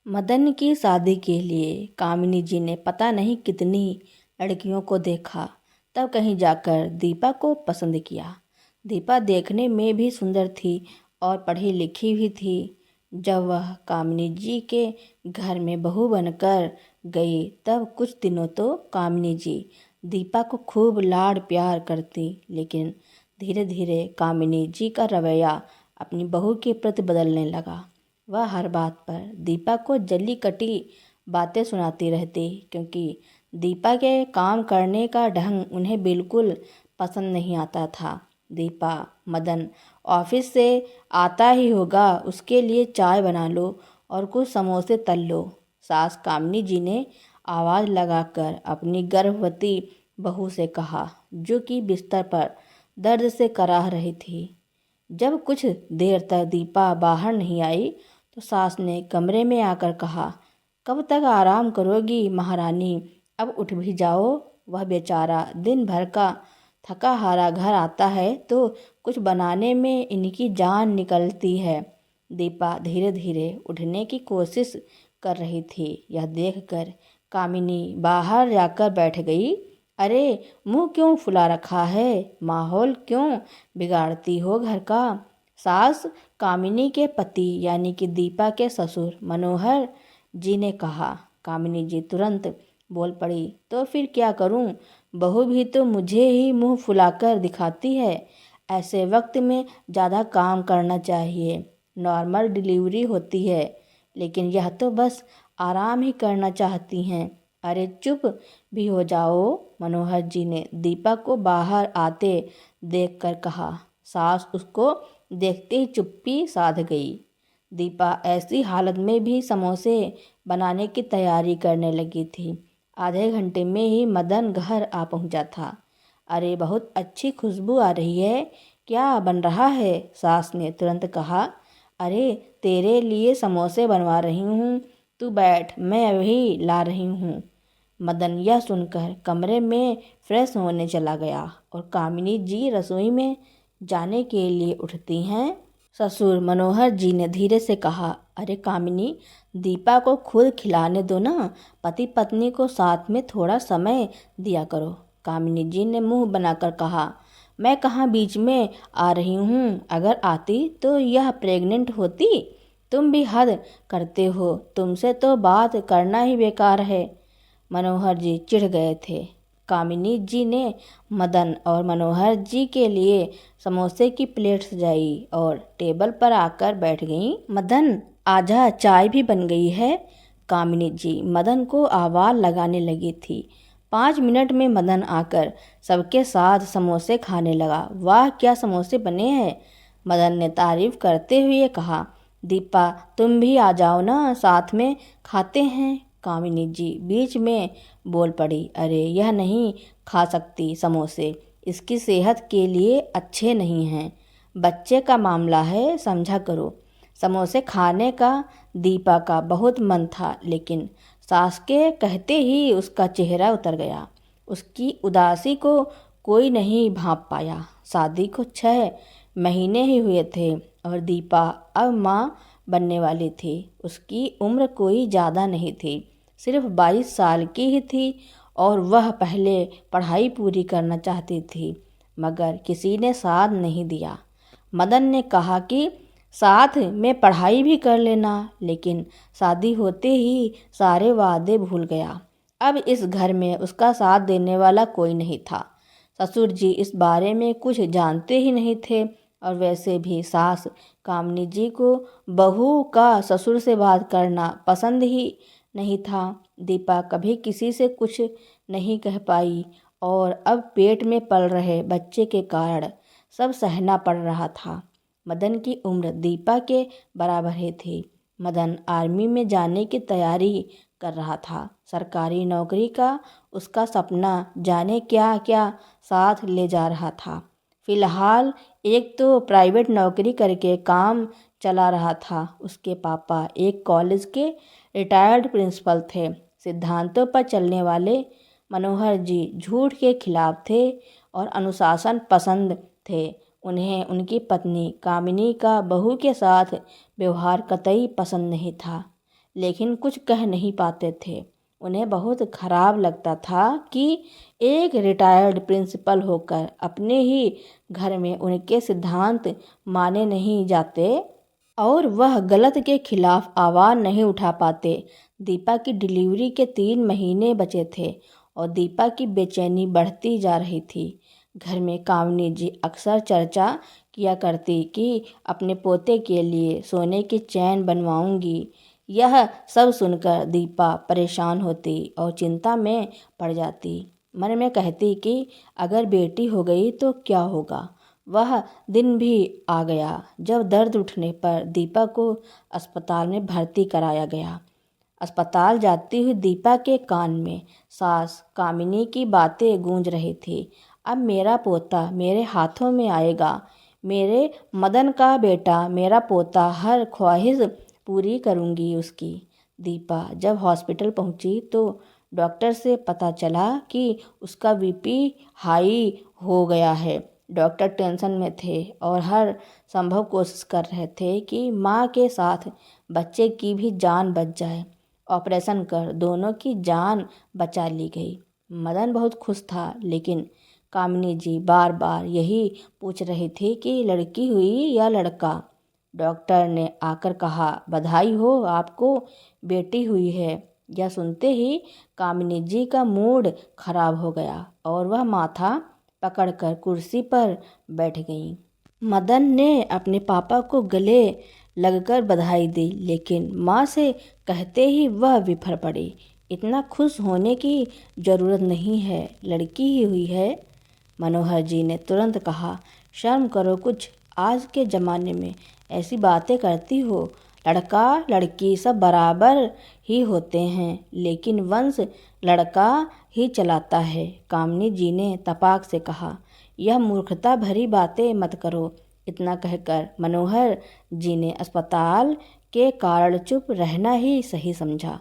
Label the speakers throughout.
Speaker 1: मदन की शादी के लिए कामिनी जी ने पता नहीं कितनी लड़कियों को देखा, तब कहीं जाकर दीपा को पसंद किया। दीपा देखने में भी सुंदर थी और पढ़ी लिखी भी थी। जब वह कामिनी जी के घर में बहू बनकर गई तब कुछ दिनों तो कामिनी जी दीपा को खूब लाड़ प्यार करती, लेकिन धीरे धीरे कामिनी जी का रवैया अपनी बहू के प्रति बदलने लगा। वह हर बात पर दीपा को जली कटी बातें सुनाती रहती, क्योंकि दीपा के काम करने का ढंग उन्हें बिल्कुल पसंद नहीं आता था। दीपा, मदन ऑफिस से आता ही होगा, उसके लिए चाय बना लो और कुछ समोसे तल लो। सास कामिनी जी ने आवाज़ लगाकर अपनी गर्भवती बहू से कहा, जो कि बिस्तर पर दर्द से कराह रही थी। जब कुछ देर तक दीपा बाहर नहीं आई तो सास ने कमरे में आकर कहा, कब तक आराम करोगी महारानी, अब उठ भी जाओ। वह बेचारा दिन भर का थका हारा घर आता है तो कुछ बनाने में इनकी जान निकलती है। दीपा धीरे धीरे उठने की कोशिश कर रही थी। यह देखकर कामिनी बाहर जाकर बैठ गई। अरे, मुंह क्यों फुला रखा है, माहौल क्यों बिगाड़ती हो घर का। सास कामिनी के पति यानी कि दीपा के ससुर मनोहर जी ने कहा। कामिनी जी तुरंत बोल पड़ी, तो फिर क्या करूं, बहू भी तो मुझे ही मुंह फुलाकर दिखाती है। ऐसे वक्त में ज़्यादा काम करना चाहिए, नॉर्मल डिलीवरी होती है, लेकिन यह तो बस आराम ही करना चाहती हैं। अरे चुप भी हो जाओ, मनोहर जी ने दीपा को बाहर आते देखकर कहा। सास उसको देखते ही चुप्पी साध गई। दीपा ऐसी हालत में भी समोसे बनाने की तैयारी करने लगी थी। आधे घंटे में ही मदन घर आ पहुंचा था। अरे, बहुत अच्छी खुशबू आ रही है, क्या बन रहा है, सास ने तुरंत कहा। अरे, तेरे लिए समोसे बनवा रही हूँ, तू बैठ, मैं अभी ला रही हूँ। मदन यह सुनकर कमरे में फ्रेश होने चला गया और कामिनी जी रसोई में जाने के लिए उठती हैं। ससुर मनोहर जी ने धीरे से कहा, अरे कामिनी, दीपा को खुद खिलाने दो ना, पति पत्नी को साथ में थोड़ा समय दिया करो। कामिनी जी ने मुंह बनाकर कहा, मैं कहाँ बीच में आ रही हूँ, अगर आती तो यह प्रेग्नेंट होती। तुम भी हद करते हो, तुमसे तो बात करना ही बेकार है। मनोहर जी चिढ़ गए थे। कामिनी जी ने मदन और मनोहर जी के लिए समोसे की प्लेट सजाई और टेबल पर आकर बैठ गईं। मदन, आजा, चाय भी बन गई है। कामिनी जी मदन को आवाज़ लगाने लगी थी। 5 मिनट में मदन आकर सबके साथ समोसे खाने लगा। वाह, क्या समोसे बने हैं, मदन ने तारीफ करते हुए कहा। दीपा, तुम भी आ जाओ ना, साथ में खाते हैं। कामिनी जी बीच में बोल पड़ी, अरे यह नहीं खा सकती समोसे, इसकी सेहत के लिए अच्छे नहीं हैं, बच्चे का मामला है, समझा करो। समोसे खाने का दीपा का बहुत मन था, लेकिन सास के कहते ही उसका चेहरा उतर गया। उसकी उदासी को कोई नहीं भांप पाया। शादी को 6 महीने ही हुए थे और दीपा अब माँ बनने वाली थी। उसकी उम्र कोई ज़्यादा नहीं थी, सिर्फ 22 साल की ही थी और वह पहले पढ़ाई पूरी करना चाहती थी, मगर किसी ने साथ नहीं दिया। मदन ने कहा कि साथ में पढ़ाई भी कर लेना, लेकिन शादी होते ही सारे वादे भूल गया। अब इस घर में उसका साथ देने वाला कोई नहीं था। ससुर जी इस बारे में कुछ जानते ही नहीं थे और वैसे भी सास कामिनी जी को बहू का ससुर से बात करना पसंद ही नहीं था। दीपा कभी किसी से कुछ नहीं कह पाई और अब पेट में पल रहे बच्चे के कारण सब सहना पड़ रहा था। मदन की उम्र दीपा के बराबर ही थी। मदन आर्मी में जाने की तैयारी कर रहा था। सरकारी नौकरी का उसका सपना जाने क्या क्या साथ ले जा रहा था। फिलहाल एक तो प्राइवेट नौकरी करके काम चला रहा था। उसके पापा एक कॉलेज के रिटायर्ड प्रिंसिपल थे। सिद्धांतों पर चलने वाले मनोहर जी झूठ के खिलाफ थे और अनुशासन पसंद थे। उन्हें उनकी पत्नी कामिनी का बहू के साथ व्यवहार कतई पसंद नहीं था, लेकिन कुछ कह नहीं पाते थे। उन्हें बहुत खराब लगता था कि एक रिटायर्ड प्रिंसिपल होकर अपने ही घर में उनके सिद्धांत माने नहीं जाते और वह गलत के खिलाफ आवाज़ नहीं उठा पाते। दीपा की डिलीवरी के 3 महीने बचे थे और दीपा की बेचैनी बढ़ती जा रही थी। घर में कामिनी जी अक्सर चर्चा किया करती कि अपने पोते के लिए सोने की चैन बनवाऊंगी। यह सब सुनकर दीपा परेशान होती और चिंता में पड़ जाती। मन में कहती कि अगर बेटी हो गई तो क्या होगा। वह दिन भी आ गया जब दर्द उठने पर दीपा को अस्पताल में भर्ती कराया गया। अस्पताल जाती हुई दीपा के कान में सास कामिनी की बातें गूंज रही थी। अब मेरा पोता मेरे हाथों में आएगा, मेरे मदन का बेटा मेरा पोता, हर ख्वाहिश पूरी करूंगी उसकी। दीपा जब हॉस्पिटल पहुंची तो डॉक्टर से पता चला कि उसका बीपी हाई हो गया है। डॉक्टर टेंशन में थे और हर संभव कोशिश कर रहे थे कि माँ के साथ बच्चे की भी जान बच जाए। ऑपरेशन कर दोनों की जान बचा ली गई। मदन बहुत खुश था, लेकिन कामिनी जी बार बार यही पूछ रही थी कि लड़की हुई या लड़का। डॉक्टर ने आकर कहा, बधाई हो, आपको बेटी हुई है। यह सुनते ही कामिनी जी का मूड खराब हो गया और वह माथा पकड़कर कुर्सी पर बैठ गई। मदन ने अपने पापा को गले लगकर बधाई दी, लेकिन माँ से कहते ही वह विफर पड़ी। इतना खुश होने की जरूरत नहीं है, लड़की ही हुई है। मनोहर जी ने तुरंत कहा, शर्म करो कुछ, आज के ज़माने में ऐसी बातें करती हो। लड़का लड़की सब बराबर ही होते हैं, लेकिन वंश लड़का ही चलाता है। कामिनी जी ने तपाक से कहा, यह मूर्खता भरी बातें मत करो। इतना कहकर मनोहर जी ने अस्पताल के कारण चुप रहना ही सही समझा।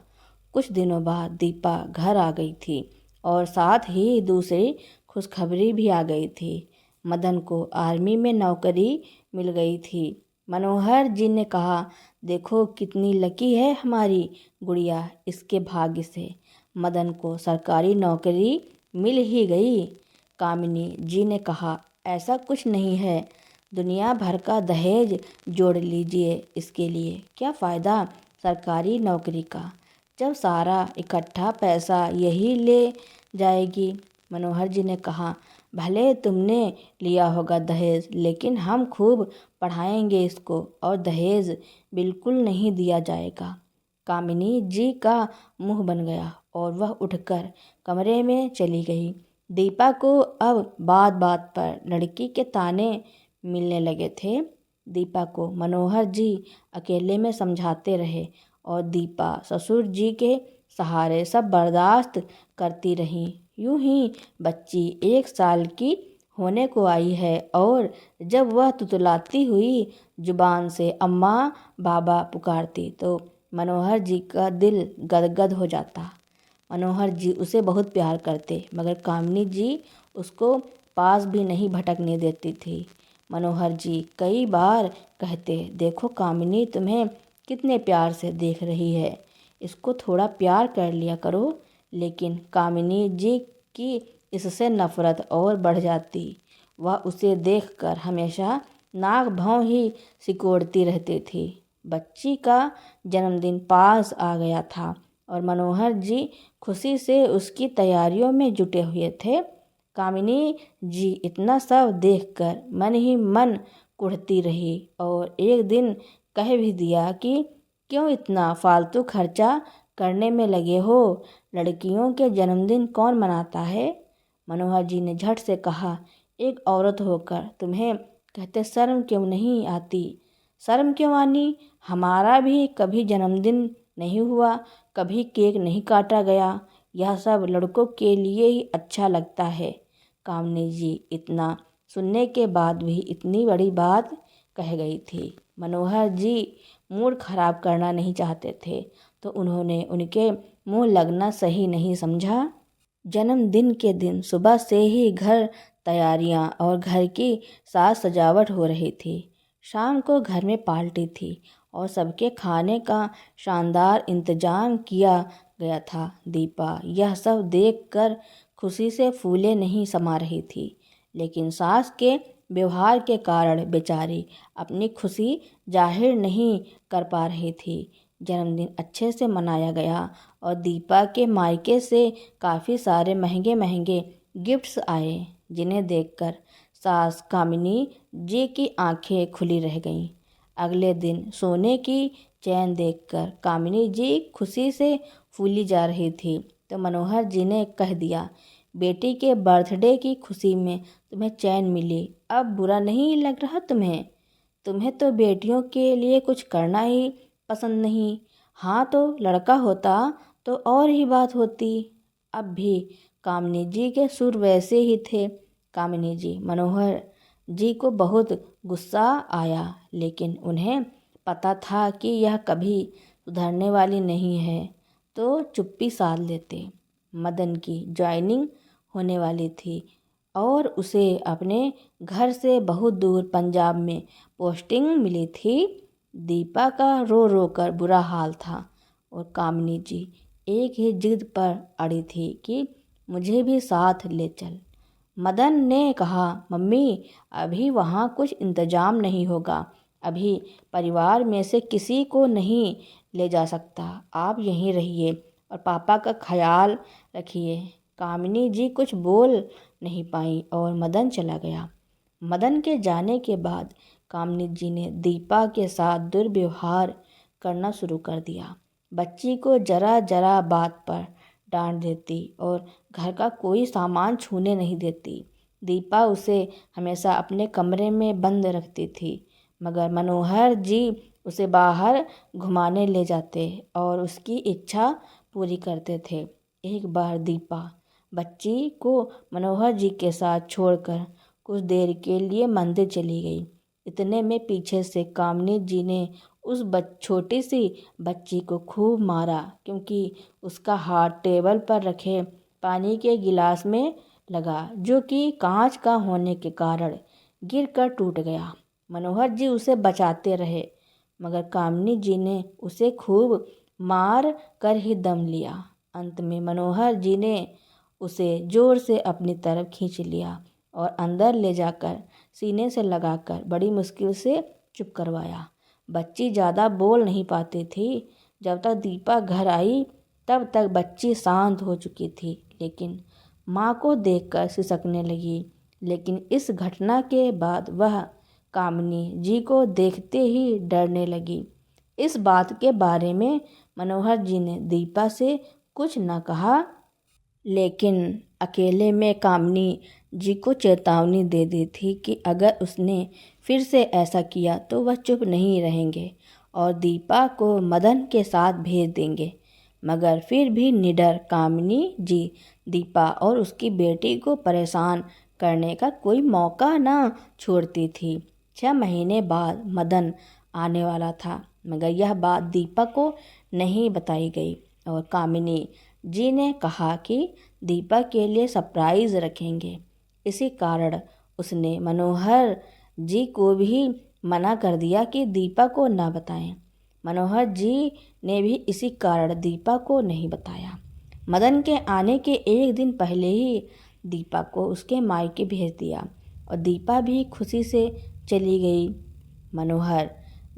Speaker 1: कुछ दिनों बाद दीपा घर आ गई थी और साथ ही दूसरी खुशखबरी भी आ गई थी। मदन को आर्मी में नौकरी मिल गई थी। मनोहर जी ने कहा, देखो कितनी लकी है हमारी गुड़िया, इसके भाग्य से मदन को सरकारी नौकरी मिल ही गई। कामिनी जी ने कहा, ऐसा कुछ नहीं है, दुनिया भर का दहेज जोड़ लीजिए, इसके लिए क्या फ़ायदा सरकारी नौकरी का, जब सारा इकट्ठा पैसा यही ले जाएगी। मनोहर जी ने कहा, भले तुमने लिया होगा दहेज, लेकिन हम खूब पढ़ाएंगे इसको और दहेज बिल्कुल नहीं दिया जाएगा। कामिनी जी का मुंह बन गया और वह उठकर कमरे में चली गई। दीपा को अब बात बात पर लड़की के ताने मिलने लगे थे। दीपा को मनोहर जी अकेले में समझाते रहे और दीपा ससुर जी के सहारे सब बर्दाश्त करती रही। यूं ही बच्ची 1 साल की होने को आई है और जब वह तुतलाती हुई जुबान से अम्मा बाबा पुकारती तो मनोहर जी का दिल गदगद हो जाता। मनोहर जी उसे बहुत प्यार करते, मगर कामिनी जी उसको पास भी नहीं भटकने देती थी। मनोहर जी कई बार कहते, देखो कामिनी तुम्हें कितने प्यार से देख रही है, इसको थोड़ा प्यार कर लिया करो। लेकिन कामिनी जी की इससे नफरत और बढ़ जाती। वह उसे देखकर हमेशा नाक भौं ही सिकोड़ती रहती थी। बच्ची का जन्मदिन पास आ गया था और मनोहर जी खुशी से उसकी तैयारियों में जुटे हुए थे। कामिनी जी इतना सब देखकर मन ही मन कुढ़ती रही और एक दिन कह भी दिया कि क्यों इतना फालतू खर्चा करने में लगे हो, लड़कियों के जन्मदिन कौन मनाता है। मनोहर जी ने झट से कहा, एक औरत होकर तुम्हें कहते शर्म क्यों नहीं आती। शर्म क्यों आनी, हमारा भी कभी जन्मदिन नहीं हुआ, कभी केक नहीं काटा गया, यह सब लड़कों के लिए ही अच्छा लगता है। कामिनी जी इतना सुनने के बाद भी इतनी बड़ी बात कह गई थी। मनोहर जी मूड खराब करना नहीं चाहते थे, तो उन्होंने उनके मुंह लगना सही नहीं समझा। जन्मदिन के दिन सुबह से ही घर तैयारियां और घर की साज सजावट हो रही थी। शाम को घर में पार्टी थी और सबके खाने का शानदार इंतजाम किया गया था। दीपा यह सब देखकर खुशी से फूले नहीं समा रही थी, लेकिन सास के व्यवहार के कारण बेचारी अपनी खुशी जाहिर नहीं कर पा रही थी। जन्मदिन अच्छे से मनाया गया और दीपा के मायके से काफ़ी सारे महंगे महंगे गिफ्ट्स आए, जिन्हें देखकर सास कामिनी जी की आंखें खुली रह गईं। अगले दिन सोने की चैन देखकर कामिनी जी खुशी से फूली जा रही थी, तो मनोहर जी ने कह दिया, बेटी के बर्थडे की खुशी में तुम्हें चैन मिली, अब बुरा नहीं लग रहा तुम्हें? तुम्हें तो बेटियों के लिए कुछ करना ही पसंद नहीं। हाँ, तो लड़का होता तो और ही बात होती। अब भी कामिनी जी के सुर वैसे ही थे। कामिनी जी, मनोहर जी को बहुत गुस्सा आया, लेकिन उन्हें पता था कि यह कभी सुधरने वाली नहीं है, तो चुप्पी साध लेते। मदन की ज्वाइनिंग होने वाली थी और उसे अपने घर से बहुत दूर पंजाब में पोस्टिंग मिली थी। दीपा का रो रो कर बुरा हाल था और कामिनी जी एक ही जिद पर अड़ी थी कि मुझे भी साथ ले चल। मदन ने कहा, मम्मी, अभी वहाँ कुछ इंतजाम नहीं होगा, अभी परिवार में से किसी को नहीं ले जा सकता, आप यहीं रहिए और पापा का ख्याल रखिए। कामिनी जी कुछ बोल नहीं पाई और मदन चला गया। मदन के जाने के बाद कामिनी जी ने दीपा के साथ दुर्व्यवहार करना शुरू कर दिया। बच्ची को जरा जरा बात पर डांट देती और घर का कोई सामान छूने नहीं देती। दीपा उसे हमेशा अपने कमरे में बंद रखती थी, मगर मनोहर जी उसे बाहर घुमाने ले जाते और उसकी इच्छा पूरी करते थे। एक बार दीपा बच्ची को मनोहर जी के साथ छोड़कर कुछ देर के लिए मंदिर चली गई। इतने में पीछे से कामिनी जी ने उस छोटी सी बच्ची को खूब मारा, क्योंकि उसका हाथ टेबल पर रखे पानी के गिलास में लगा, जो कि कांच का होने के कारण गिरकर टूट गया। मनोहर जी उसे बचाते रहे, मगर कामिनी जी ने उसे खूब मार कर ही दम लिया। अंत में मनोहर जी ने उसे जोर से अपनी तरफ खींच लिया और अंदर ले जाकर सीने से लगाकर बड़ी मुश्किल से चुप करवाया। बच्ची ज़्यादा बोल नहीं पाती थी। जब तक दीपा घर आई तब तक बच्ची शांत हो चुकी थी, लेकिन माँ को देखकर सिसकने लगी। लेकिन इस घटना के बाद वह कामिनी जी को देखते ही डरने लगी। इस बात के बारे में मनोहर जी ने दीपा से कुछ न कहा, लेकिन अकेले में कामिनी जी को चेतावनी दे दी थी कि अगर उसने फिर से ऐसा किया तो वह चुप नहीं रहेंगे और दीपा को मदन के साथ भेज देंगे। मगर फिर भी निडर कामिनी जी दीपा और उसकी बेटी को परेशान करने का कोई मौका न छोड़ती थी। 6 महीने बाद मदन आने वाला था, मगर यह बात दीपा को नहीं बताई गई और कामिनी जी ने कहा कि दीपा के लिए सरप्राइज रखेंगे। इसी कारण उसने मनोहर जी को भी मना कर दिया कि दीपा को ना बताएं। मनोहर जी ने भी इसी कारण दीपा को नहीं बताया। मदन के आने के एक दिन पहले ही दीपा को उसके मायके भेज दिया और दीपा भी खुशी से चली गई। मनोहर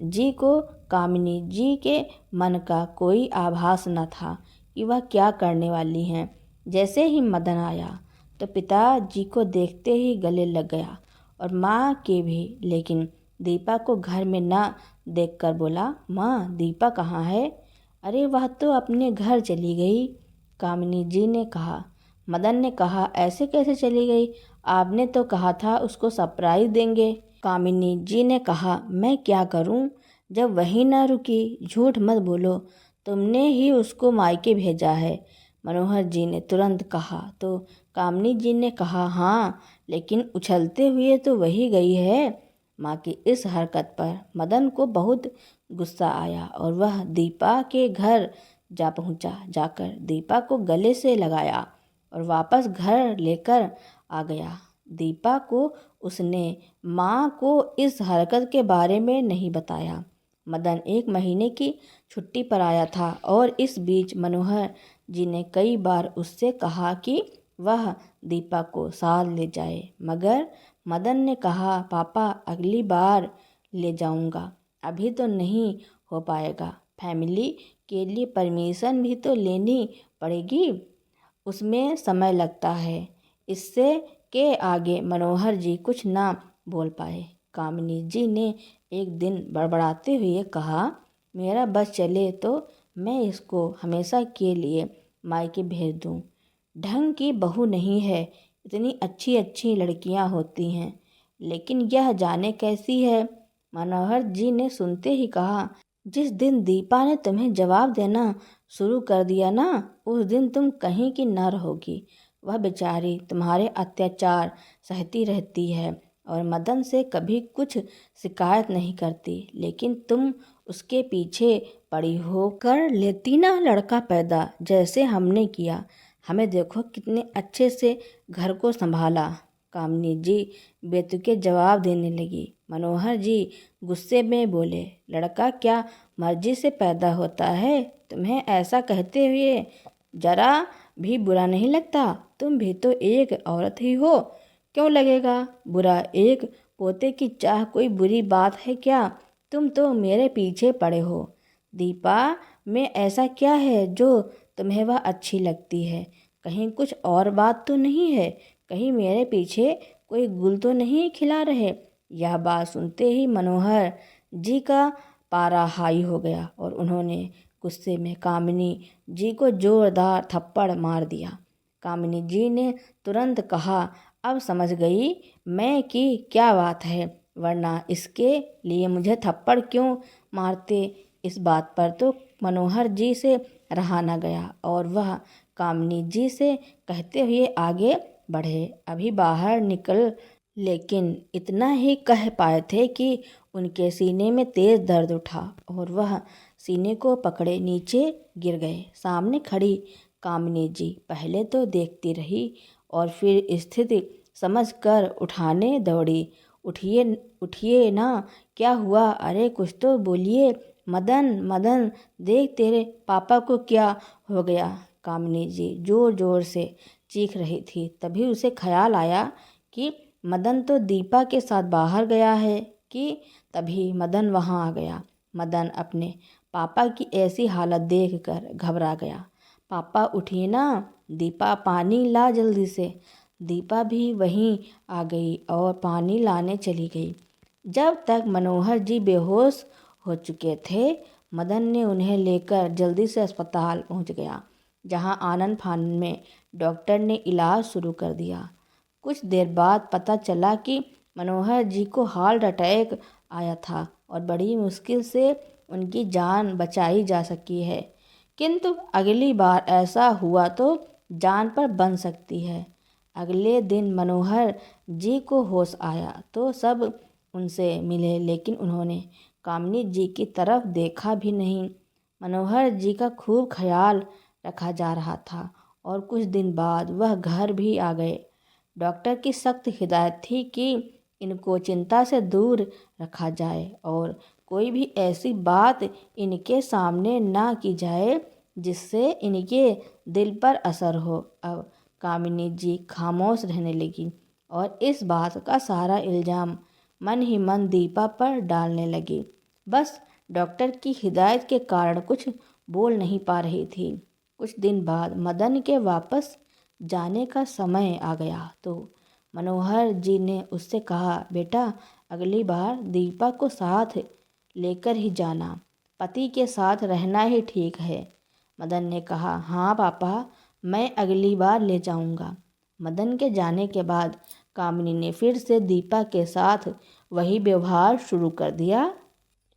Speaker 1: जी को कामिनी जी के मन का आभास आभास न था कि वह क्या करने वाली हैं। जैसे ही मदन आया तो पिताजी को देखते ही गले लग गया और माँ के भी, लेकिन दीपा को घर में ना देखकर बोला, माँ, दीपा कहाँ है? अरे, वह तो अपने घर चली गई, कामिनी जी ने कहा। मदन ने कहा, ऐसे कैसे चली गई? आपने तो कहा था उसको सरप्राइज देंगे। कामिनी जी ने कहा, मैं क्या करूं जब वही ना रुकी? झूठ मत बोलो, तुमने ही उसको मायके भेजा है, मनोहर जी ने तुरंत कहा। तो कामिनी जी ने कहा, हाँ, लेकिन उछलते हुए तो वही गई है। माँ की इस हरकत पर मदन को बहुत गुस्सा आया और वह दीपा के घर जा पहुँचा। जाकर दीपा को गले से लगाया और वापस घर लेकर आ गया। दीपा को उसने माँ को इस हरकत के बारे में नहीं बताया। मदन 1 महीने की छुट्टी पर आया था और इस बीच मनोहर जी ने कई बार उससे कहा कि वह दीपा को साथ ले जाए, मगर मदन ने कहा, पापा अगली बार ले जाऊंगा, अभी तो नहीं हो पाएगा। फैमिली के लिए परमिशन भी तो लेनी पड़ेगी, उसमें समय लगता है। इससे के आगे मनोहर जी कुछ ना बोल पाए। कामिनी जी ने एक दिन बड़बड़ाते हुए कहा, मेरा बस चले तो मैं इसको हमेशा के लिए मायके भेज दूं। ढंग की बहू नहीं है, इतनी अच्छी अच्छी लड़कियां होती हैं, लेकिन यह जाने कैसी है। मनोहर जी ने सुनते ही कहा, जिस दिन दीपा ने तुम्हें जवाब देना शुरू कर दिया ना, उस दिन तुम कहीं की न रहोगी। वह बेचारी तुम्हारे अत्याचार सहती रहती है और मदन से कभी कुछ शिकायत नहीं करती, लेकिन तुम उसके पीछे पड़ी हो कर लेती ना लड़का पैदा, जैसे हमने किया। हमें देखो कितने अच्छे से घर को संभाला। कामिनी जी बेतुके जवाब देने लगी। मनोहर जी गुस्से में बोले, लड़का क्या मर्जी से पैदा होता है? तुम्हें ऐसा कहते हुए जरा भी बुरा नहीं लगता? तुम भी तो एक औरत ही हो, क्यों लगेगा बुरा? एक पोते की चाह कोई बुरी बात है क्या? तुम तो मेरे पीछे पड़े हो। दीपा में ऐसा क्या है जो तुम्हें वह अच्छी लगती है? कहीं कुछ और बात तो नहीं है? कहीं मेरे पीछे कोई गुल तो नहीं खिला रहे? यह बात सुनते ही मनोहर जी का पारा हाई हो गया और उन्होंने गुस्से में कामिनी जी को जोरदार थप्पड़ मार दिया। कामिनी जी ने तुरंत कहा, अब समझ गई मैं कि क्या बात है, वरना इसके लिए मुझे थप्पड़ क्यों मारते। इस बात पर तो मनोहर जी से रहा न गया और वह कामिनी जी से कहते हुए आगे बढ़े, अभी बाहर निकल। लेकिन इतना ही कह पाए थे कि उनके सीने में तेज दर्द उठा और वह सीने को पकड़े नीचे गिर गए। सामने खड़ी कामिनी जी पहले तो देखती रही और फिर स्थिति समझकर उठाने दौड़ी। उठिए उठिए ना, क्या हुआ? अरे कुछ तो बोलिए। मदन मदन, देख तेरे पापा को क्या हो गया। कामिनी जी जोर जोर से चीख रही थी। तभी उसे ख्याल आया कि मदन तो दीपा के साथ बाहर गया है कि तभी मदन वहां आ गया। मदन अपने पापा की ऐसी हालत देखकर घबरा गया। पापा उठिए ना, दीपा पानी ला जल्दी से। दीपा भी वहीं आ गई और पानी लाने चली गई। जब तक मनोहर जी बेहोश हो चुके थे, मदन ने उन्हें लेकर जल्दी से अस्पताल पहुंच गया, जहां आनन फानन में डॉक्टर ने इलाज शुरू कर दिया। कुछ देर बाद पता चला कि मनोहर जी को हार्ट अटैक आया था और बड़ी मुश्किल से उनकी जान बचाई जा सकी है, किंतु अगली बार ऐसा हुआ तो जान पर बन सकती है। अगले दिन मनोहर जी को होश आया तो सब उनसे मिले, लेकिन उन्होंने कामिनी जी की तरफ देखा भी नहीं। मनोहर जी का खूब ख्याल रखा जा रहा था और कुछ दिन बाद वह घर भी आ गए। डॉक्टर की सख्त हिदायत थी कि इनको चिंता से दूर रखा जाए और कोई भी ऐसी बात इनके सामने ना की जाए जिससे इनके दिल पर असर हो। अब कामिनी जी खामोश रहने लगी और इस बात का सारा इल्ज़ाम मन ही मन दीपा पर डालने लगी। बस डॉक्टर की हिदायत के कारण कुछ बोल नहीं पा रही थी। कुछ दिन बाद मदन के वापस जाने का समय आ गया तो मनोहर जी ने उससे कहा, बेटा अगली बार दीपा को साथ लेकर ही जाना, पति के साथ रहना ही ठीक है। मदन ने कहा, हाँ पापा, मैं अगली बार ले जाऊंगा। मदन के जाने के बाद कामिनी ने फिर से दीपा के साथ वही व्यवहार शुरू कर दिया,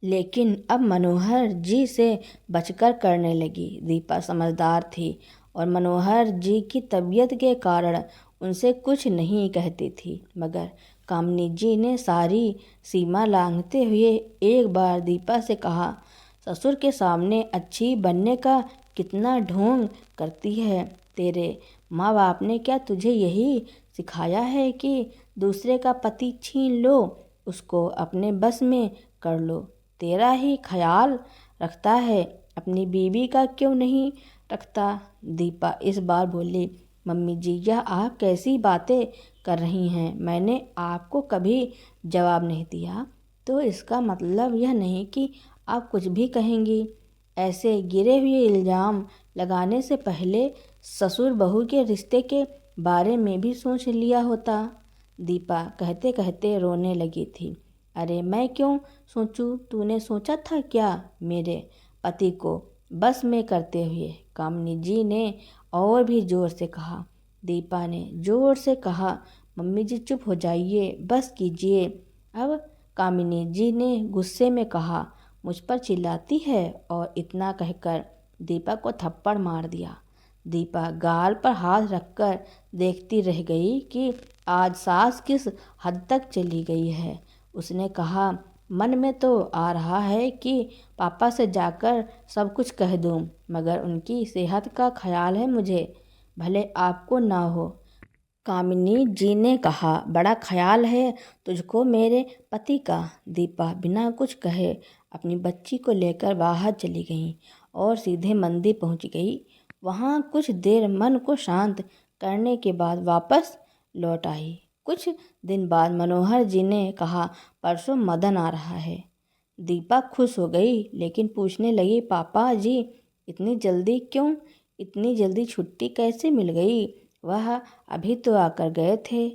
Speaker 1: लेकिन अब मनोहर जी से बचकर करने लगी। दीपा समझदार थी और मनोहर जी की तबीयत के कारण उनसे कुछ नहीं कहती थी, मगर कामिनी जी ने सारी सीमा लांघते हुए एक बार दीपा से कहा, ससुर के सामने अच्छी बनने का कितना ढोंग करती है। तेरे माँ बाप ने क्या तुझे यही सिखाया है कि दूसरे का पति छीन लो, उसको अपने बस में कर लो? तेरा ही ख्याल रखता है, अपनी बीवी का क्यों नहीं रखता। दीपा इस बार बोली, मम्मी जी यह आप कैसी बातें कर रही हैं, मैंने आपको कभी जवाब नहीं दिया तो इसका मतलब यह नहीं कि आप कुछ भी कहेंगी। ऐसे गिरे हुए इल्ज़ाम लगाने से पहले ससुर बहू के रिश्ते के बारे में भी सोच लिया होता। दीपा कहते कहते रोने लगी थी। अरे मैं क्यों सोचूं, तूने सोचा था क्या मेरे पति को बस में करते हुए, कामिनी जी ने और भी जोर से कहा। दीपा ने जोर से कहा, मम्मी जी चुप हो जाइए, बस कीजिए। अब कामिनी जी ने गुस्से में कहा, मुझ पर चिल्लाती है, और इतना कहकर दीपा को थप्पड़ मार दिया। दीपा गाल पर हाथ रखकर देखती रह गई कि आज सास किस हद तक चली गई है। उसने कहा, मन में तो आ रहा है कि पापा से जाकर सब कुछ कह दूं, मगर उनकी सेहत का ख्याल है मुझे, भले आपको ना हो। कामिनी जी ने कहा, बड़ा ख्याल है तुझको मेरे पति का। दीपा बिना कुछ कहे अपनी बच्ची को लेकर बाहर चली गई और सीधे मंदिर पहुंच गई। वहां कुछ देर मन को शांत करने के बाद वापस लौट आई। कुछ दिन बाद मनोहर जी ने कहा, परसों मदन आ रहा है। दीपा खुश हो गई, लेकिन पूछने लगी, पापा जी इतनी जल्दी क्यों, इतनी जल्दी छुट्टी कैसे मिल गई, वह अभी तो आकर गए थे।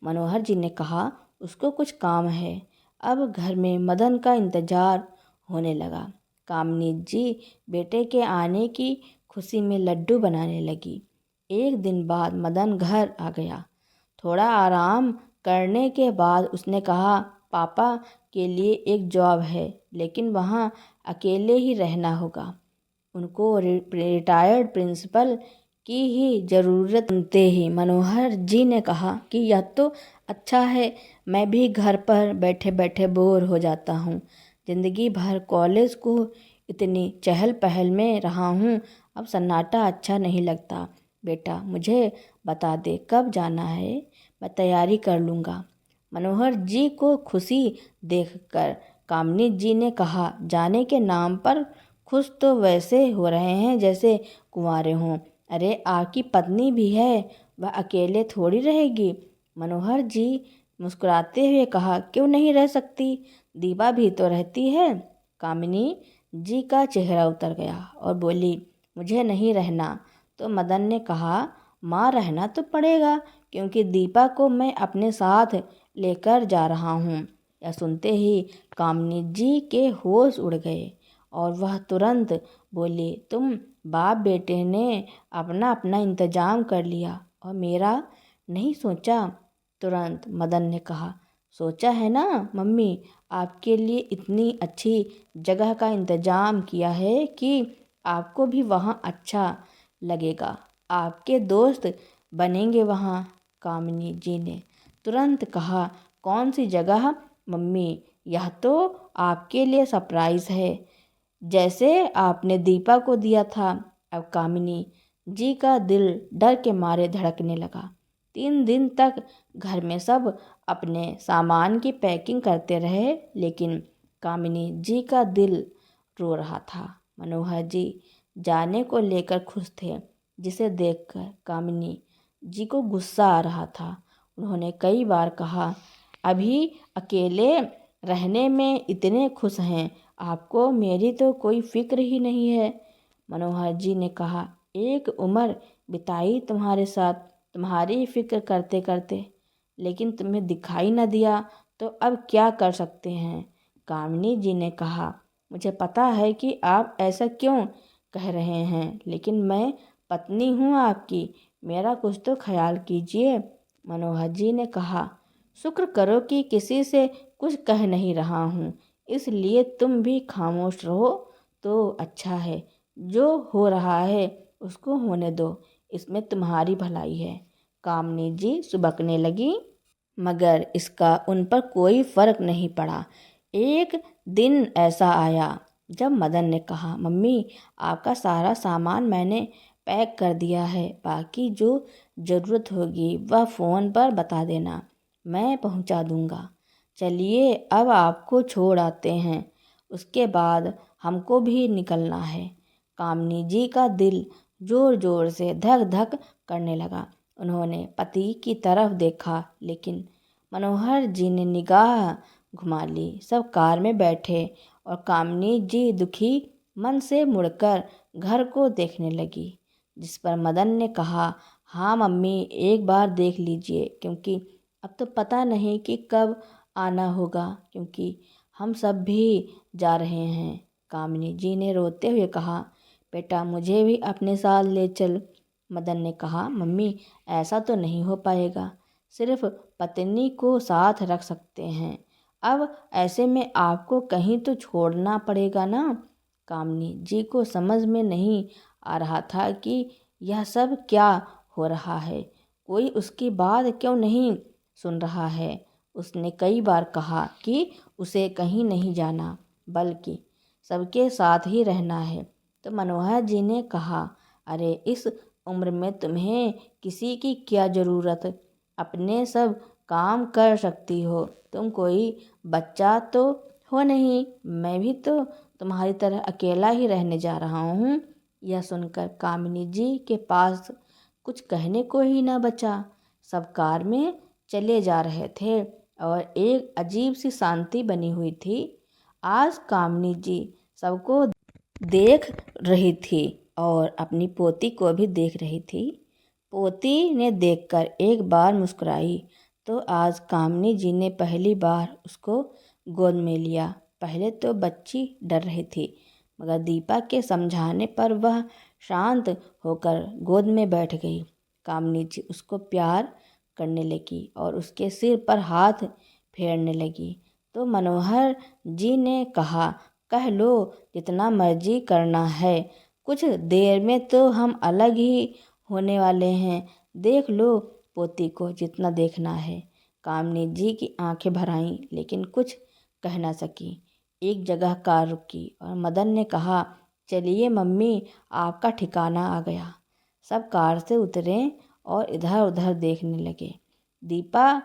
Speaker 1: मनोहर जी ने कहा, उसको कुछ काम है। अब घर में मदन का इंतजार होने लगा। कामिनी जी बेटे के आने की खुशी में लड्डू बनाने लगी। एक दिन बाद मदन घर आ गया। थोड़ा आराम करने के बाद उसने कहा, पापा के लिए एक जॉब है, लेकिन वहाँ अकेले ही रहना होगा। उनको रिटायर्ड प्रिंसिपल की ही ज़रूरत सुनते ही मनोहर जी ने कहा कि यह तो अच्छा है, मैं भी घर पर बैठे बैठे बोर हो जाता हूँ। ज़िंदगी भर कॉलेज को इतनी चहल पहल में रहा हूँ, अब सन्नाटा अच्छा नहीं लगता। बेटा मुझे बता दे कब जाना है, मैं तैयारी कर लूँगा। मनोहर जी को खुशी देखकर कामिनी जी ने कहा, जाने के नाम पर खुश तो वैसे हो रहे हैं जैसे कुंवारे हों। अरे आपकी पत्नी भी है, वह अकेले थोड़ी रहेगी। मनोहर जी मुस्कुराते हुए कहा, क्यों नहीं रह सकती, दीपा भी तो रहती है। कामिनी जी का चेहरा उतर गया और बोली, मुझे नहीं रहना। तो मदन ने कहा, माँ रहना तो पड़ेगा, क्योंकि दीपा को मैं अपने साथ लेकर जा रहा हूँ। यह सुनते ही कामिनी जी के होश उड़ गए और वह तुरंत बोली, तुम बाप बेटे ने अपना अपना इंतजाम कर लिया और मेरा नहीं सोचा। तुरंत मदन ने कहा, सोचा है ना मम्मी, आपके लिए इतनी अच्छी जगह का इंतजाम किया है कि आपको भी वहाँ अच्छा लगेगा, आपके दोस्त बनेंगे वहाँ। कामिनी जी ने तुरंत कहा, कौन सी जगह मम्मी, यह तो आपके लिए सरप्राइज़ है, जैसे आपने दीपा को दिया था। अब कामिनी जी का दिल डर के मारे धड़कने लगा। 3 दिन तक घर में सब अपने सामान की पैकिंग करते रहे, लेकिन कामिनी जी का दिल रो रहा था। मनोहर जी जाने को लेकर खुश थे, जिसे देखकर कामिनी जी को गुस्सा आ रहा था। उन्होंने कई बार कहा, अभी अकेले रहने में इतने खुश हैं, आपको मेरी तो कोई फिक्र ही नहीं है। मनोहर जी ने कहा, एक उम्र बिताई तुम्हारे साथ, तुम्हारी फिक्र करते करते, लेकिन तुम्हें दिखाई न दिया तो अब क्या कर सकते हैं। कामिनी जी ने कहा, मुझे पता है कि आप ऐसा क्यों कह रहे हैं, लेकिन मैं पत्नी हूँ आपकी, मेरा कुछ तो ख्याल कीजिए। मनोहर जी ने कहा, शुक्र करो कि किसी से कुछ कह नहीं रहा हूँ, इसलिए तुम भी खामोश रहो तो अच्छा है। जो हो रहा है उसको होने दो, इसमें तुम्हारी भलाई है। कामिनी जी सुबकने लगी, मगर इसका उन पर कोई फर्क नहीं पड़ा। एक दिन ऐसा आया जब मदन ने कहा, मम्मी आपका सारा सामान मैंने पैक कर दिया है, बाकी जो ज़रूरत होगी वह फ़ोन पर बता देना, मैं पहुंचा दूंगा। चलिए अब आपको छोड़ आते हैं। उसके बाद हमको भी निकलना है। कामिनी जी का दिल जोर जोर से धक धक करने लगा। उन्होंने पति की तरफ देखा, लेकिन मनोहर जी ने निगाह घुमा ली। सब कार में बैठे और कामिनी जी दुखी मन से मुड़कर घर को देखने लगी। जिस पर मदन ने कहा, हाँ मम्मी, एक बार देख लीजिए, क्योंकि अब तो पता नहीं कि कब आना होगा, क्योंकि हम सब भी जा रहे हैं। कामिनी जी ने रोते हुए कहा, बेटा मुझे भी अपने साथ ले चल। मदन ने कहा, मम्मी ऐसा तो नहीं हो पाएगा, सिर्फ पत्नी को साथ रख सकते हैं। अब ऐसे में आपको कहीं तो छोड़ना पड़ेगा ना। कामिनी जी को समझ में नहीं आ रहा था कि यह सब क्या हो रहा है। कोई उसकी बात क्यों नहीं सुन रहा है। उसने कई बार कहा कि उसे कहीं नहीं जाना, बल्कि सबके साथ ही रहना है। तो मनोहर जी ने कहा, अरे इस उम्र में तुम्हें किसी की क्या ज़रूरत, अपने सब काम कर सकती हो। तुम कोई बच्चा तो हो नहीं, मैं भी तो तुम्हारी तरह अकेला ही रहने जा रहा हूँ। यह सुनकर कामिनी जी के पास कुछ कहने को ही न बचा। सब कार में चले जा रहे थे और एक अजीब सी शांति बनी हुई थी। आज कामिनी जी सबको देख रही थी और अपनी पोती को भी देख रही थी। पोती ने देखकर एक बार मुस्कुराई तो आज कामिनी जी ने पहली बार उसको गोद में लिया। पहले तो बच्ची डर रही थी, मगर दीपा के समझाने पर वह शांत होकर गोद में बैठ गई। कामिनी जी उसको प्यार करने लगी और उसके सिर पर हाथ फेरने लगी। तो मनोहर जी ने कहा, कह लो जितना मर्जी करना है, कुछ देर में तो हम अलग ही होने वाले हैं। देख लो पोती को जितना देखना है। कामिनी जी की आंखें भर आईं, लेकिन कुछ कह ना सकी। एक जगह कार रुकी और मदन ने कहा, चलिए मम्मी, आपका ठिकाना आ गया। सब कार से उतरे और इधर उधर देखने लगे। दीपा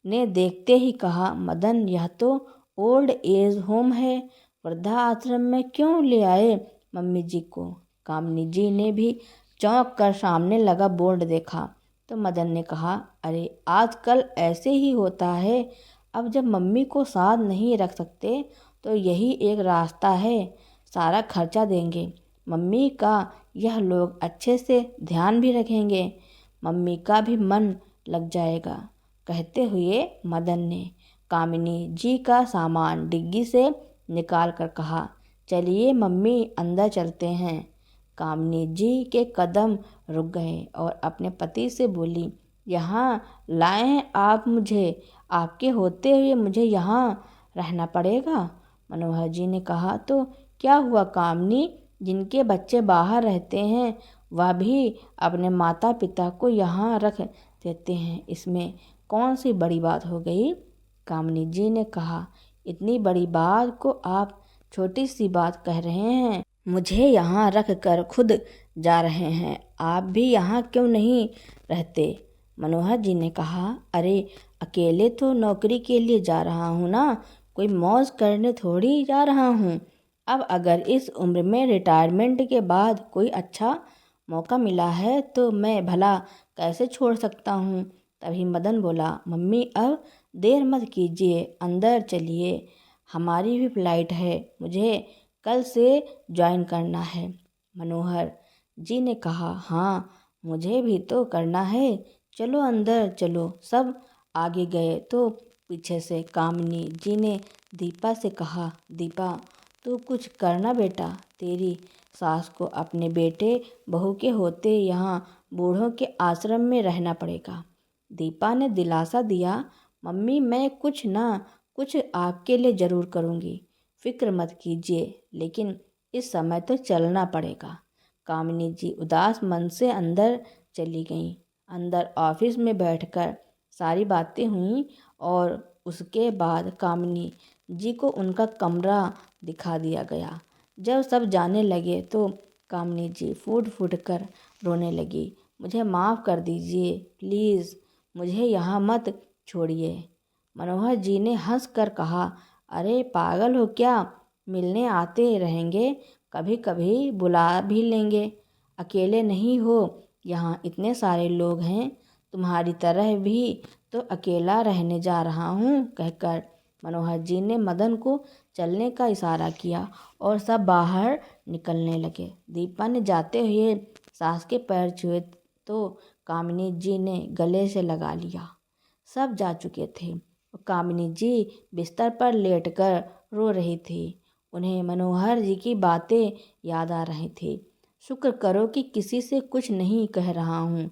Speaker 1: ने देखते ही कहा, मदन यह तो ओल्ड एज होम है, वृद्धा आश्रम में क्यों ले आए मम्मी जी को। कामिनी जी ने भी चौंक कर सामने लगा बोर्ड देखा तो मदन ने कहा, अरे आजकल ऐसे ही होता है। अब जब मम्मी को साथ नहीं रख सकते तो यही एक रास्ता है, सारा खर्चा देंगे मम्मी का, यह लोग अच्छे से ध्यान भी रखेंगे, मम्मी का भी मन लग जाएगा। कहते हुए मदन ने कामिनी जी का सामान डिग्गी से निकाल कर कहा, चलिए मम्मी अंदर चलते हैं। कामिनी जी के कदम रुक गए और अपने पति से बोली, यहाँ लाए हैं आप मुझे, आपके होते हुए मुझे यहाँ रहना पड़ेगा। मनोहर जी ने कहा, तो क्या हुआ कामिनी, जिनके बच्चे बाहर रहते हैं वह भी अपने माता पिता को यहाँ रख देते हैं, इसमें कौन सी बड़ी बात हो गई। कामिनी जी ने कहा, इतनी बड़ी बात को आप छोटी सी बात कह रहे हैं। मुझे यहाँ रख कर खुद जा रहे हैं, आप भी यहाँ क्यों नहीं रहते। मनोहर जी ने कहा, अरे अकेले तो नौकरी के लिए जा रहा हूँ ना, कोई मौज करने थोड़ी जा रहा हूँ। अब अगर इस उम्र में रिटायरमेंट के बाद कोई अच्छा मौका मिला है तो मैं भला कैसे छोड़ सकता हूँ। तभी मदन बोला, मम्मी अब देर मत कीजिए, अंदर चलिए, हमारी भी फ्लाइट है, मुझे कल से ज्वाइन करना है। मनोहर जी ने कहा, हाँ मुझे भी तो करना है, चलो अंदर चलो। सब आगे गए तो पीछे से कामिनी जी ने दीपा से कहा, दीपा तू कुछ करना बेटा, तेरी सास को अपने बेटे बहू के होते यहाँ बूढ़ों के आश्रम में रहना पड़ेगा। दीपा ने दिलासा दिया, मम्मी मैं कुछ ना कुछ आपके लिए ज़रूर करूँगी, फिक्र मत कीजिए, लेकिन इस समय तो चलना पड़ेगा। कामिनी जी उदास मन से अंदर चली गईं। अंदर ऑफिस में बैठकर सारी बातें हुईं और उसके बाद कामिनी जी को उनका कमरा दिखा दिया गया। जब सब जाने लगे तो कामिनी जी फूट फूट कर रोने लगी, मुझे माफ़ कर दीजिए प्लीज़, मुझे यहाँ मत छोड़िए। मनोहर जी ने हंस कर कहा, अरे पागल हो क्या, मिलने आते रहेंगे, कभी कभी बुला भी लेंगे। अकेले नहीं हो, यहाँ इतने सारे लोग हैं, तुम्हारी तरह भी तो अकेला रहने जा रहा हूँ, कहकर मनोहर जी ने मदन को चलने का इशारा किया और सब बाहर निकलने लगे। दीपा ने जाते हुए सास के पैर छुए तो कामिनी जी ने गले से लगा लिया। सब जा चुके थे। कामिनी जी बिस्तर पर लेटकर रो रही थी। उन्हें मनोहर जी की बातें याद आ रही थी। शुक्र करो कि किसी से कुछ नहीं कह रहा हूँ।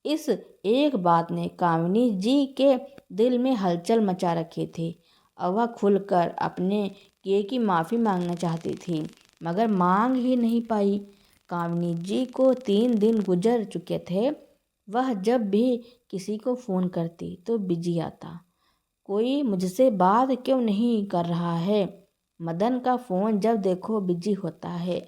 Speaker 1: इस एक बात ने कामिनी जी के दिल में हलचल मचा रखी थी। अब वह खुलकर अपने किए की माफ़ी मांगना चाहती थी, मगर मांग ही नहीं पाई। कामिनी जी को 3 दिन गुजर चुके थे। वह जब भी किसी को फ़ोन करती तो बिजी आता। कोई मुझसे बात क्यों नहीं कर रहा है? मदन का फ़ोन जब देखो बिजी होता है।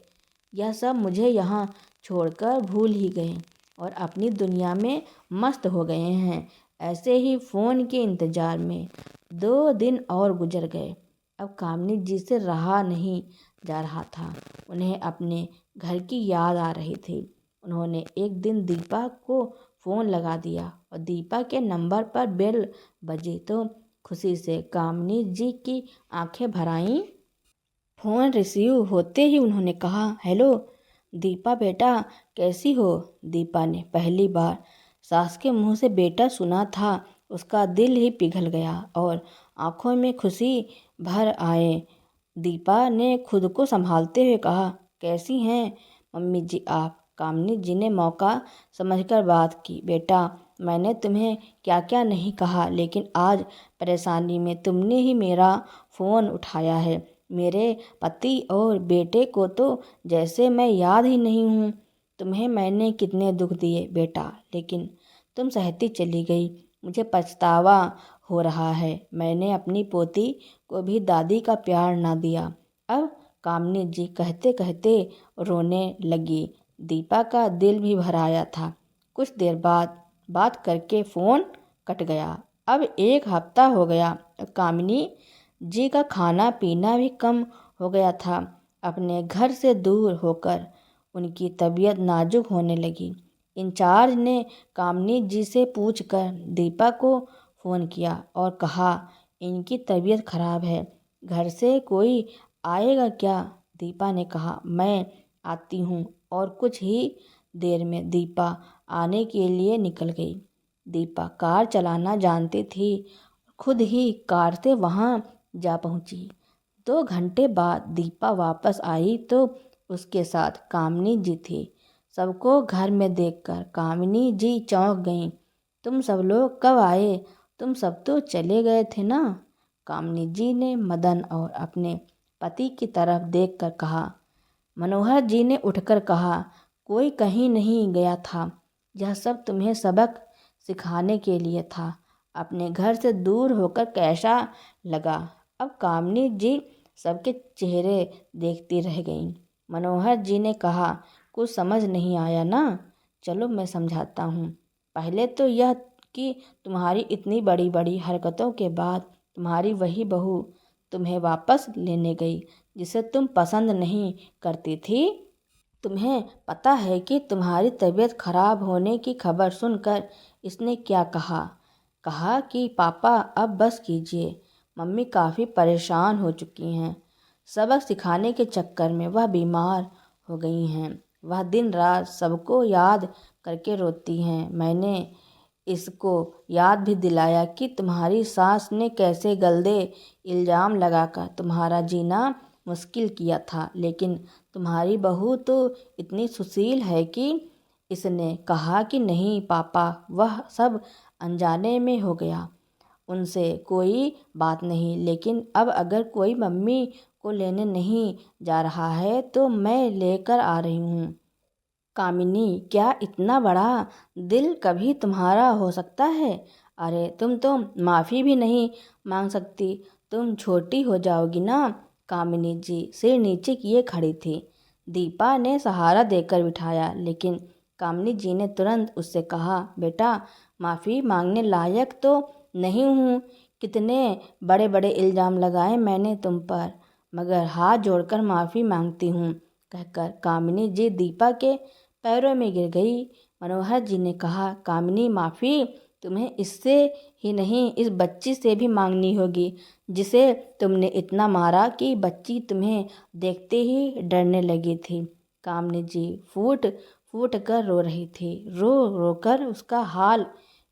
Speaker 1: यह सब मुझे यहाँ छोड़कर भूल ही गए और अपनी दुनिया में मस्त हो गए हैं। ऐसे ही फ़ोन के इंतज़ार में 2 दिन और गुजर गए। अब कामिनी जी से रहा नहीं जा रहा था। उन्हें अपने घर की याद आ रही थी। उन्होंने एक दिन दीपा को फ़ोन लगा दिया और दीपा के नंबर पर बेल बजी तो खुशी से कामिनी जी की आंखें भर आईं। फ़ोन रिसीव होते ही उन्होंने कहा, हेलो दीपा बेटा, कैसी हो? दीपा ने पहली बार सास के मुंह से बेटा सुना था। उसका दिल ही पिघल गया और आंखों में खुशी भर आए। दीपा ने खुद को संभालते हुए कहा, कैसी हैं मम्मी जी आप? कामिनी जी ने मौका समझकर बात की, बेटा मैंने तुम्हें क्या क्या नहीं कहा, लेकिन आज परेशानी में तुमने ही मेरा फ़ोन उठाया है। मेरे पति और बेटे को तो जैसे मैं याद ही नहीं हूँ। तुम्हें मैंने कितने दुख दिए बेटा, लेकिन तुम सहती चली गई। मुझे पछतावा हो रहा है, मैंने अपनी पोती को भी दादी का प्यार ना दिया। अब कामिनी जी कहते कहते रोने लगी। दीपा का दिल भी भर आया था। कुछ देर बाद बात करके फ़ोन कट गया। अब 1 हफ्ता हो गया। कामिनी जी का खाना पीना भी कम हो गया था। अपने घर से दूर होकर उनकी तबीयत नाजुक होने लगी। इंचार्ज ने कामिनी जी से पूछकर दीपा को फ़ोन किया और कहा, इनकी तबीयत खराब है, घर से कोई आएगा क्या? दीपा ने कहा, मैं आती हूँ। और कुछ ही देर में दीपा आने के लिए निकल गई। दीपा कार चलाना जानती थी, खुद ही कार से वहाँ जा पहुँची। 2 घंटे बाद दीपा वापस आई तो उसके साथ कामिनी जी थी। सबको घर में देखकर कामिनी जी चौंक गईं। तुम सब लोग कब आए? तुम सब तो चले गए थे ना? कामिनी जी ने मदन और अपने पति की तरफ देखकर कहा। मनोहर जी ने उठकर कहा, कोई कहीं नहीं गया था, यह सब तुम्हें सबक सिखाने के लिए था। अपने घर से दूर होकर कैसा लगा? अब कामिनी जी सबके चेहरे देखती रह गईं। मनोहर जी ने कहा, कुछ समझ नहीं आया ना? चलो मैं समझाता हूँ। पहले तो यह कि तुम्हारी इतनी बड़ी बड़ी हरकतों के बाद तुम्हारी वही बहू तुम्हें वापस लेने गई जिसे तुम पसंद नहीं करती थी। तुम्हें पता है कि तुम्हारी तबीयत खराब होने की खबर सुनकर इसने क्या कहा? कहा कि पापा अब बस कीजिए, मम्मी काफ़ी परेशान हो चुकी हैं। सबक सिखाने के चक्कर में वह बीमार हो गई हैं। वह दिन रात सबको याद करके रोती हैं। मैंने इसको याद भी दिलाया कि तुम्हारी सास ने कैसे गंदे इल्ज़ाम लगाकर तुम्हारा जीना मुश्किल किया था, लेकिन तुम्हारी बहू तो इतनी सुशील है कि इसने कहा कि नहीं पापा, वह सब अनजाने में हो गया, उनसे कोई बात नहीं। लेकिन अब अगर कोई मम्मी को लेने नहीं जा रहा है तो मैं लेकर आ रही हूँ। कामिनी, क्या इतना बड़ा दिल कभी तुम्हारा हो सकता है? अरे तुम तो माफ़ी भी नहीं मांग सकती, तुम छोटी हो जाओगी ना? कामिनी जी सिर नीचे किए खड़ी थी। दीपा ने सहारा देकर बिठाया, लेकिन कामिनी जी ने तुरंत उससे कहा, बेटा माफ़ी मांगने लायक तो नहीं हूँ। कितने बड़े बड़े इल्ज़ाम लगाए मैंने तुम पर। मगर हाथ जोड़कर माफ़ी मांगती हूँ, कहकर कामिनी जी दीपा के पैरों में गिर गई। मनोहर जी ने कहा, कामिनी, माफ़ी तुम्हें इससे ही नहीं, इस बच्ची से भी मांगनी होगी जिसे तुमने इतना मारा कि बच्ची तुम्हें देखते ही डरने लगी थी। कामिनी जी फूट फूट कर रो रही थी। रो रो कर उसका हाल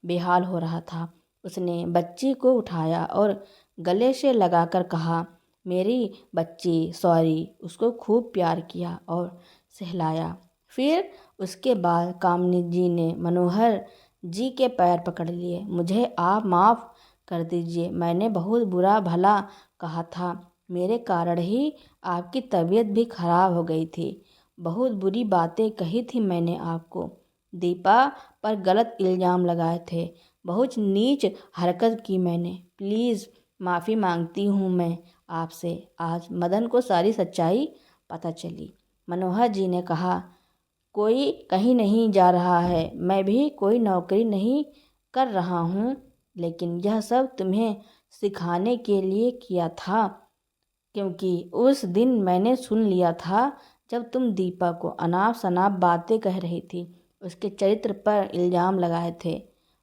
Speaker 1: बेहाल हो रहा था। उसने बच्ची को उठाया और गले से लगाकर कहा, मेरी बच्ची, सॉरी। उसको खूब प्यार किया और सहलाया। फिर उसके बाद कामिनी जी ने मनोहर जी के पैर पकड़ लिए। मुझे आप माफ़ कर दीजिए, मैंने बहुत बुरा भला कहा था। मेरे कारण ही आपकी तबीयत भी खराब हो गई थी। बहुत बुरी बातें कही थी मैंने आपको। दीपा पर गलत इल्ज़ाम लगाए थे। बहुत नीच हरकत की मैंने। प्लीज़ माफ़ी मांगती हूँ मैं आपसे। आज मदन को सारी सच्चाई पता चली। मनोहर जी ने कहा, कोई कहीं नहीं जा रहा है, मैं भी कोई नौकरी नहीं कर रहा हूँ, लेकिन यह सब तुम्हें सिखाने के लिए किया था, क्योंकि उस दिन मैंने सुन लिया था जब तुम दीपा को अनाप शनाप बातें कह रही थी, उसके चरित्र पर इल्ज़ाम लगाए थे,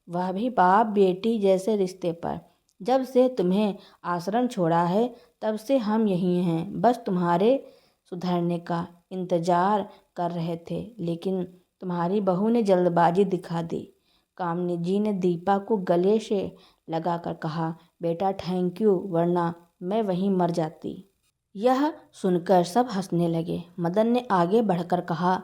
Speaker 1: वह भी बाप बेटी जैसे रिश्ते पर। जब से तुम्हें आश्रम छोड़ा है तब से हम यहीं हैं, बस तुम्हारे सुधरने का इंतज़ार कर रहे थे, लेकिन तुम्हारी बहू ने जल्दबाजी दिखा दी। कामिनी जी ने दीपा को गले से लगाकर कहा, बेटा थैंक यू, वरना मैं वहीं मर जाती। यह सुनकर सब हंसने लगे। मदन ने आगे बढ़कर कहा,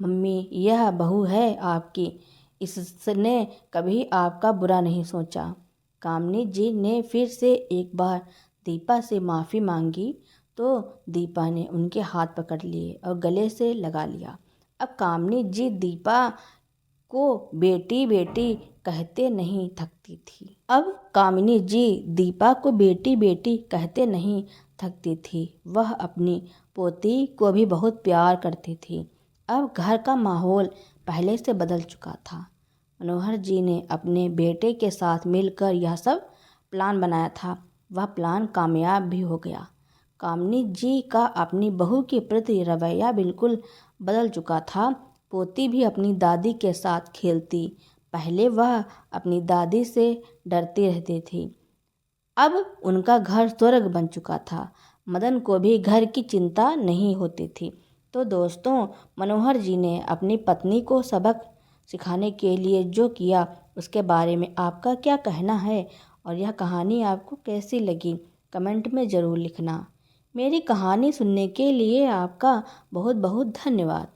Speaker 1: मम्मी, यह बहू है आपकी, इसने कभी आपका बुरा नहीं सोचा। कामिनी जी ने फिर से एक बार दीपा से माफ़ी मांगी तो दीपा ने उनके हाथ पकड़ लिए और गले से लगा लिया। अब कामिनी जी दीपा को बेटी बेटी कहते नहीं थकती थी। अब कामिनी जी दीपा को बेटी बेटी कहते नहीं थकती थी। वह अपनी पोती को भी बहुत प्यार करती थी। अब घर का माहौल पहले से बदल चुका था। मनोहर जी ने अपने बेटे के साथ मिलकर यह सब प्लान बनाया था। वह प्लान कामयाब भी हो गया। कामिनी जी का अपनी बहू के प्रति रवैया बिल्कुल बदल चुका था। पोती भी अपनी दादी के साथ खेलती। पहले वह अपनी दादी से डरती रहती थी, अब उनका घर स्वर्ग बन चुका था। मदन को भी घर की चिंता नहीं होती थी। तो दोस्तों, मनोहर जी ने अपनी पत्नी को सबक सिखाने के लिए जो किया, उसके बारे में आपका क्या कहना है और यह कहानी आपको कैसी लगी, कमेंट में ज़रूर लिखना। मेरी कहानी सुनने के लिए आपका बहुत बहुत धन्यवाद।